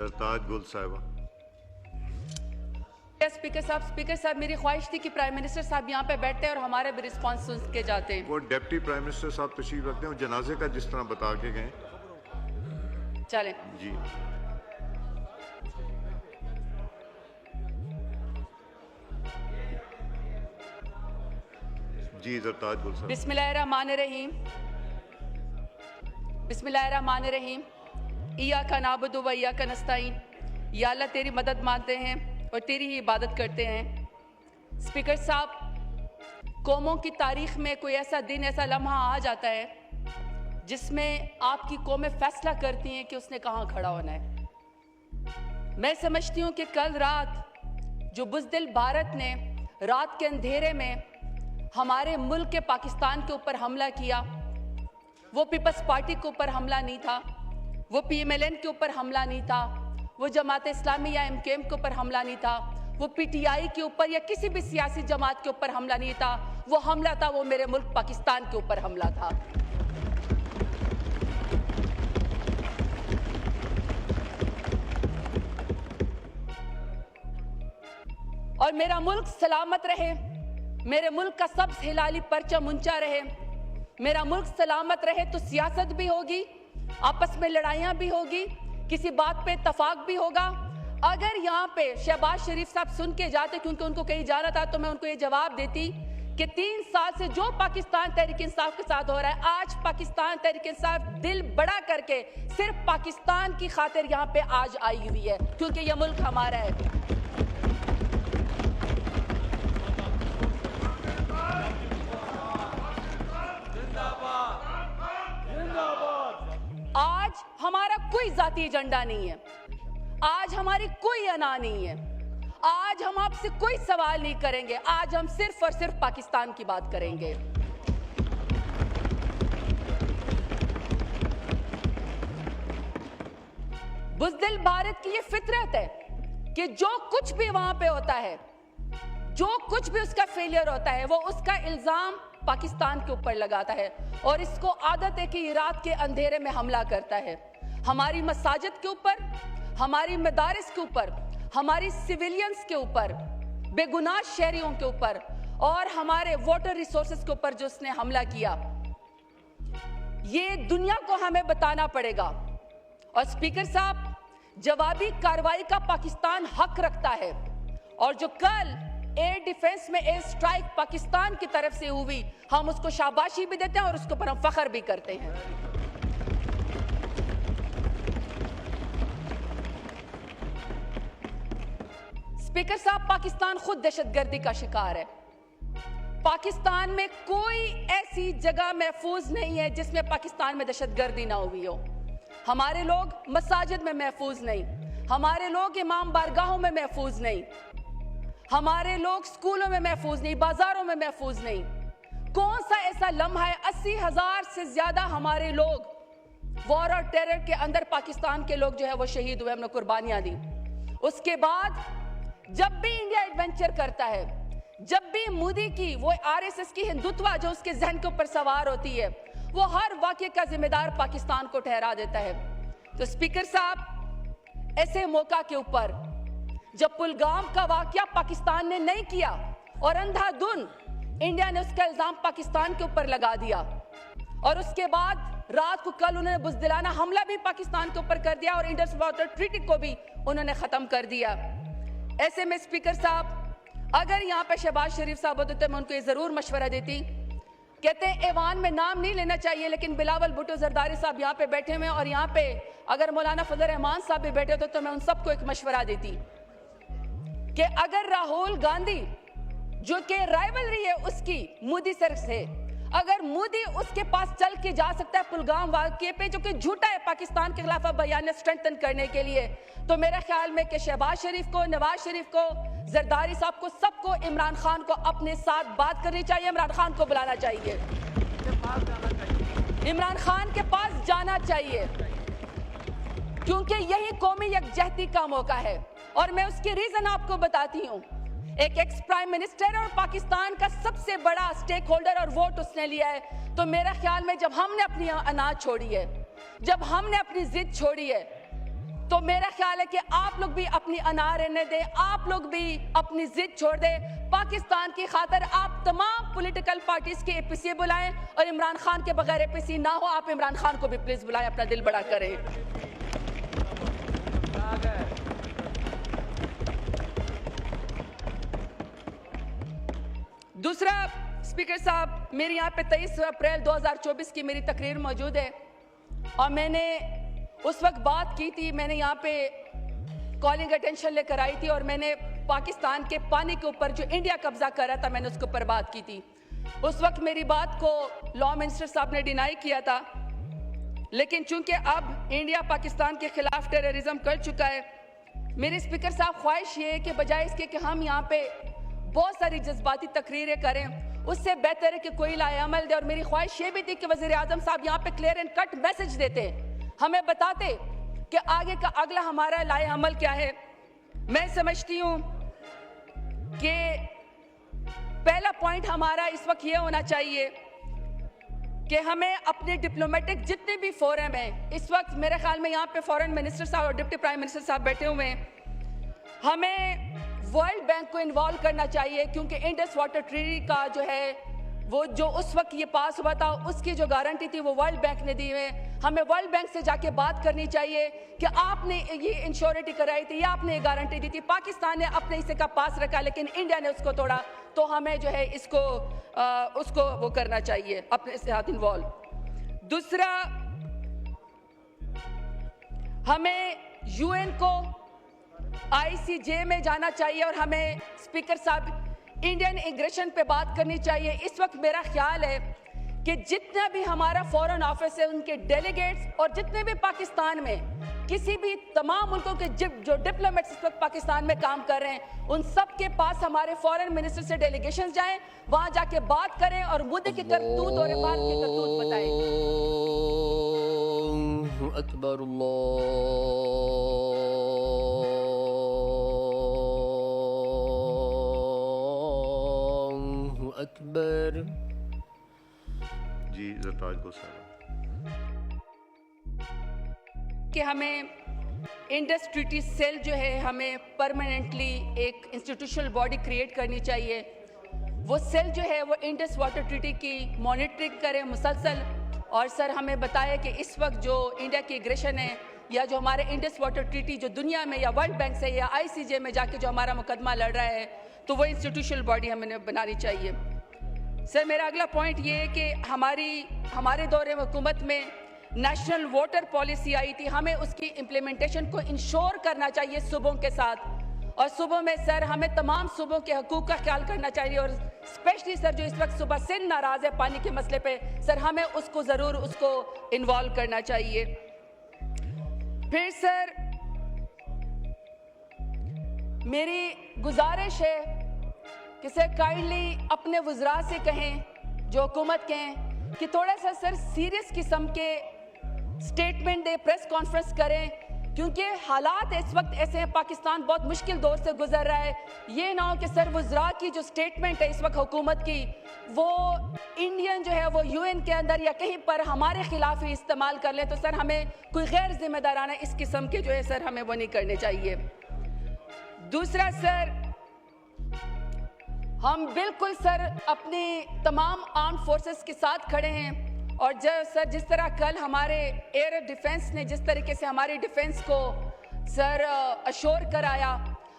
सरताज गुल साहिबा। स्पीकर साहब मेरी ख्वाहिश थी कि प्राइम मिनिस्टर साहब यहाँ पे बैठते हैं और हमारे भी रिस्पांस सुन के जाते हैं। वो डिप्टी प्राइम मिनिस्टर साहब तशरीफ रखते हैं, जनाजे का जिस तरह बता के गए। चलें जी। जी सरताज गुल साहिबा। बिस्मिल्लाहिर्रहमानिर्रहीम। इय्याका नअबुदु व इय्याका नस्तईन। या अल्लाह तेरी मदद मांगते हैं और तेरी ही इबादत करते हैं। स्पीकर साहब, कौमों की तारीख में कोई ऐसा दिन, ऐसा लम्हा आ जाता है जिसमें आपकी कौमें फैसला करती हैं कि उसने कहाँ खड़ा होना है। मैं समझती हूँ कि कल रात जो बुज़दिल भारत ने रात के अंधेरे में हमारे मुल्क के पाकिस्तान के ऊपर हमला किया, वो पीपल्स पार्टी के ऊपर हमला नहीं था, वो PMLN के ऊपर हमला नहीं था, वो जमात इस्लामी या MKM के ऊपर हमला नहीं था, वो PTI के ऊपर या किसी भी सियासी जमात के ऊपर हमला नहीं था। वो हमला था, वो मेरे मुल्क पाकिस्तान के ऊपर हमला था। और मेरा मुल्क सलामत रहे, मेरे मुल्क का सब हिलाली परचम ऊंचा रहे, मेरा मुल्क सलामत रहे तो सियासत भी होगी, आपस में लड़ाइयाँ भी होगी, किसी बात पे इत्तफाक भी होगा। अगर यहाँ पे शहबाज शरीफ साहब सुन के जाते क्योंकि उनको कहीं जाना था, तो मैं उनको ये जवाब देती कि 3 साल से जो पाकिस्तान तहरीक इंसाफ के साथ हो रहा है, आज पाकिस्तान तहरीक इंसाफ दिल बड़ा करके सिर्फ पाकिस्तान की खातिर यहाँ पे आज आई हुई है, क्योंकि ये मुल्क हमारा है। आज हमारा कोई जाती एजेंडा नहीं है, आज हमारी कोई अना नहीं है, आज हम आपसे कोई सवाल नहीं करेंगे, आज हम सिर्फ और सिर्फ पाकिस्तान की बात करेंगे। बुज़दिल भारत की ये फितरत है कि जो कुछ भी वहां पे होता है, जो कुछ भी उसका फेलियर होता है, वो उसका इल्जाम पाकिस्तान के ऊपर लगाता है और इसको आदत है कि ये रात के अंधेरे में हमला करता है। हमारी मसाजिद के ऊपर, हमारी मदारिस के ऊपर, हमारी सिविलियंस के ऊपर, बेगुनाह शहरियों के ऊपर और हमारे वाटर रिसोर्सेज के ऊपर जो उसने हमला किया, ये दुनिया को हमें बताना पड़ेगा। और स्पीकर साहब, जवाबी कार्रवाई का पाकिस्तान हक रखता है और जो कल एयर डिफेंस में एयर स्ट्राइक पाकिस्तान की तरफ से हुई, हम उसको शाबाशी भी देते हैं और उसके ऊपर हम फख्र भी करते हैं। स्पीकर साहब, पाकिस्तान खुद दहशतगर्दी का शिकार है। पाकिस्तान में कोई ऐसी जगह महफूज नहीं है जिसमें पाकिस्तान में दहशतगर्दी ना हुई हो। हमारे लोग मसाजिद में महफूज नहीं, हमारे लोग इमाम बारगाहों में महफूज नहीं, हमारे लोग स्कूलों में महफूज नहीं, बाजारों में महफूज नहीं। कौन सा ऐसा लम्हा है? 80,000 से ज्यादा हमारे लोग वॉर और टेरर के अंदर पाकिस्तान के लोग जो है वो शहीद हुए, हमने कुर्बानियां दी। उसके बाद जब भी इंडिया एडवेंचर करता है, जब भी मोदी की वो RSS की हिंदुत्व जो उसके जहन के ऊपर सवार होती है, वो हर वाकये का जिम्मेदार पाकिस्तान को ठहरा देता है। तो स्पीकर साहब, ऐसे मौका के ऊपर जब पुलगाम का वाकया पाकिस्तान ने नहीं किया और अंधाधुन इंडिया ने उसका इल्जाम पाकिस्तान के ऊपर लगा दिया और उसके बाद रात को कल उन्होंने बुज़दिलाना हमला भी पाकिस्तान के ऊपर कर दिया और इंडस वाटर ट्रीटी को भी उन्होंने खत्म कर दिया। ऐसे में स्पीकर साहब, अगर यहाँ पे शहबाज शरीफ साहब होते तो मैं उनको ये जरूर मशवरा देती। कहते हैं ऐवान में नाम नहीं लेना चाहिए, लेकिन बिलावल भुट्टो जरदारी साहब यहाँ पे बैठे हुए हैं और यहाँ पे अगर मौलाना फजल रहमान साहब भी बैठे होते तो मैं उन सबको एक मशवरा देती कि अगर राहुल गांधी, जो कि राइवलरी है उसकी मोदी सर से, अगर मोदी उसके पास चल के जा सकता है पुलगाम वाकये पे जो कि झूठा है पाकिस्तान के खिलाफ बयान स्ट्रेंथन करने के लिए, तो मेरे ख्याल में कि शहबाज शरीफ को, नवाज शरीफ को, जरदारी साहब को, सबको इमरान खान को अपने साथ बात करनी चाहिए, इमरान खान को बुलाना चाहिए, इमरान खान के पास जाना चाहिए, क्योंकि यही कौमी यकजहती का मौका है। और मैं उसकी रीजन आपको बताती हूँ। एक एक्स प्राइम मिनिस्टर और पाकिस्तान का सबसे बड़ा स्टेक होल्डर और वोट उसने लिया है। तो मेरा ख्याल में जब हमने अपनी अनाज छोड़ी है, जब हमने अपनी जिद छोड़ी है, तो मेरा ख्याल है कि आप लोग भी अपनी अना रहने दें, आप लोग भी अपनी जिद छोड़ दें। पाकिस्तान की खातिर आप तमाम पॉलिटिकल पार्टीज के एपीसी बुलाएं और इमरान खान के बगैर एपीसी ना हो। आप इमरान खान को भी प्लीज बुलाएं, अपना दिल बड़ा करें। दूसरा, स्पीकर साहब, मेरे यहाँ पे 23 अप्रैल 2024 की मेरी तकरीर मौजूद है और मैंने उस वक्त बात की थी, मैंने यहाँ पे कॉलिंग अटेंशन लेकर आई थी और मैंने पाकिस्तान के पानी के ऊपर जो इंडिया कब्जा कर रहा था, मैंने उसके ऊपर बात की थी। उस वक्त मेरी बात को लॉ मिनिस्टर साहब ने डिनाई किया था, लेकिन चूंकि अब इंडिया पाकिस्तान के खिलाफ टेररिज्म कर चुका है, मेरे स्पीकर साहब ख्वाहिश ये है कि बजाय इसके कि हम यहाँ पे बहुत सारी जज्बाती तकरीरें करें, उससे बेहतर है कि कोई लाए अमल दे। और मेरी ख्वाहिश ये भी थी कि वज़ीर आज़म साहब यहाँ पे क्लियर एंड कट मैसेज देते, हमें बताते कि आगे का अगला हमारा लाए अमल क्या है। मैं समझती हूँ कि पहला पॉइंट हमारा इस वक्त ये होना चाहिए कि हमें अपने डिप्लोमेटिक जितने भी फोरम हैं, इस वक्त मेरे ख्याल में यहाँ पे फॉरेन मिनिस्टर साहब और डिप्टी प्राइम मिनिस्टर साहब बैठे हुए हैं, हमें वर्ल्ड बैंक को इन्वॉल्व करना चाहिए, क्योंकि इंडस वाटर ट्रीटी का जो है वो जो उस वक्त ये पास हुआ था, उसकी जो गारंटी थी वो वर्ल्ड बैंक ने दी है। हमें वर्ल्ड बैंक से जाके बात करनी चाहिए कि आपने ये इंश्योरिटी कराई थी या आपने ये गारंटी दी थी, पाकिस्तान ने अपने हिस्से का पास रखा लेकिन इंडिया ने उसको तोड़ा, तो हमें जो है इसको उसको वो करना चाहिए, अपने साथ इन्वॉल्व। दूसरा, हमें यूएन को ICJ में जाना चाहिए और हमें स्पीकर साहब इंडियन इमिग्रेशन पे बात करनी चाहिए। इस वक्त मेरा ख्याल है कि जितना भी हमारा फॉरेन ऑफिस है, उनके डेलीगेट्स और जितने भी पाकिस्तान में किसी भी तमाम मुल्कों के जो डिप्लोमेट्स इस वक्त पाकिस्तान में काम कर रहे हैं, उन सब के पास हमारे फॉरेन मिनिस्टर से डेलीगेशन जाएं, वहां जाके बात करें और मुद्दे की करतूत और इबाद की करतूत बताएं। अकबर अकबर। जी ज़रताज को साहब कि हमें इंडस ट्रीटी सेल जो है, हमें परमानेंटली एक इंस्टीट्यूशनल बॉडी क्रिएट करनी चाहिए। वो सेल जो है वो इंडस वाटर ट्रीटी की मॉनिटरिंग करे मुसलसल, और सर हमें बताया कि इस वक्त जो इंडिया की एग्रेशन है या जो हमारे इंडस वाटर ट्रीटी जो दुनिया में या वर्ल्ड बैंक से या ICJ में जाके जो हमारा मुकदमा लड़ रहा है, तो वो इंस्टीट्यूशनल बॉडी हमें बनानी चाहिए। सर मेरा अगला पॉइंट ये है कि हमारे दौरे हुकूमत में नेशनल वाटर पॉलिसी आई थी, हमें उसकी इम्प्लीमेंटेशन को इंश्योर करना चाहिए सूबों के साथ, और सूबों में सर हमें तमाम सूबों के हकूक़ का ख्याल करना चाहिए, और स्पेशली सर जो इस वक्त सूबा सिंध नाराज़ है पानी के मसले पे, सर हमें उसको ज़रूर उसको इन्वॉल्व करना चाहिए। फिर सर मेरी गुजारिश है कि सर काइंडली अपने वज़रा से कहें, जो हुकूमत के हैं, कि थोड़ा सा सर सीरियस किस्म के स्टेटमेंट दे, प्रेस कॉन्फ्रेंस करें, क्योंकि हालात इस वक्त ऐसे हैं, पाकिस्तान बहुत मुश्किल दौर से गुजर रहा है। ये ना हो कि सर वज़रा की जो स्टेटमेंट है इस वक्त हुकूमत की, वो इंडियन जो है वो UN के अंदर या कहीं पर हमारे खिलाफ ही इस्तेमाल कर ले, तो सर हमें कोई गैर जिम्मेदाराना इस किस्म के जो है सर हमें वो नहीं करने चाहिए। दूसरा सर, हम बिल्कुल सर अपनी तमाम आर्म फोर्सेस के साथ खड़े हैं, और सर जिस तरह कल हमारे एयर डिफेंस ने जिस तरीके से हमारी डिफेंस को सर अश्योर कराया,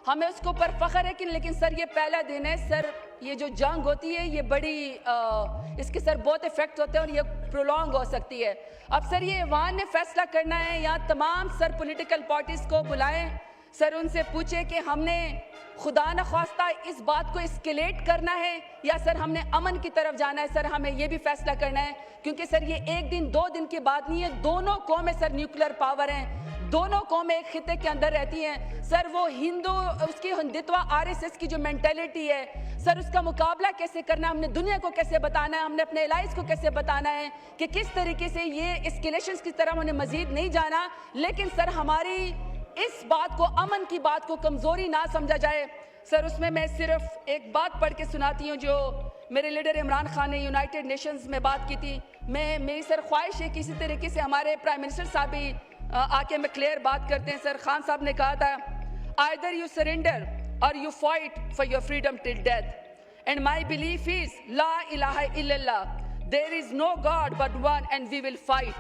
हमें उसके ऊपर फ़ख्र है कि, लेकिन सर ये पहला दिन है सर, ये जो जंग होती है ये बड़ी इसके सर बहुत इफेक्ट होते हैं और ये प्रोलॉन्ग हो सकती है। अब सर ये ऐवान ने फैसला करना है, यहाँ तमाम सर पॉलिटिकल पार्टीज़ को बुलाएं, सर उनसे पूछे कि हमने खुदा न ख्वास्ता इस बात को एस्केलेट करना है या सर हमने अमन की तरफ जाना है। सर हमें ये भी फैसला करना है, क्योंकि सर ये एक दिन दो दिन की बात नहीं है, दोनों कौमें सर न्यूक्लियर पावर हैं, दोनों कौमें एक खिते के अंदर रहती हैं। सर वो हिंदू उसकी हिंदुत्व RSS की जो मेंटेलिटी है सर, उसका मुकाबला कैसे करना है, हमने दुनिया को कैसे बताना है, हमने अपने एलाइज को कैसे बताना है कि किस तरीके से ये एस्केलेशंस की तरफ उन्हें मजीद नहीं जाना, लेकिन सर हमारी इस बात को, अमन की बात को कमज़ोरी ना समझा जाए। सर उसमें मैं सिर्फ एक बात पढ़ के सुनाती हूँ जो मेरे लीडर इमरान खान ने यूनाइटेड नेशंस में बात की थी। मेरी सर ख्वाहिश है कि इसी तरीके से हमारे प्राइम मिनिस्टर साहब भी आके में क्लियर बात करते हैं। सर खान साहब ने कहा था, आइदर यू सरेंडर और you fight for your freedom till death, and my belief is ला इलाहा इल्लल्लाह, there is no god but one and we will fight.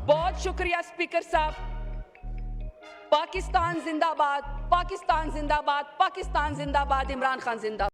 बहुत शुक्रिया स्पीकर साहब। पाकिस्तान जिंदाबाद, पाकिस्तान जिंदाबाद, पाकिस्तान जिंदाबाद, इमरान खान जिंदाबाद।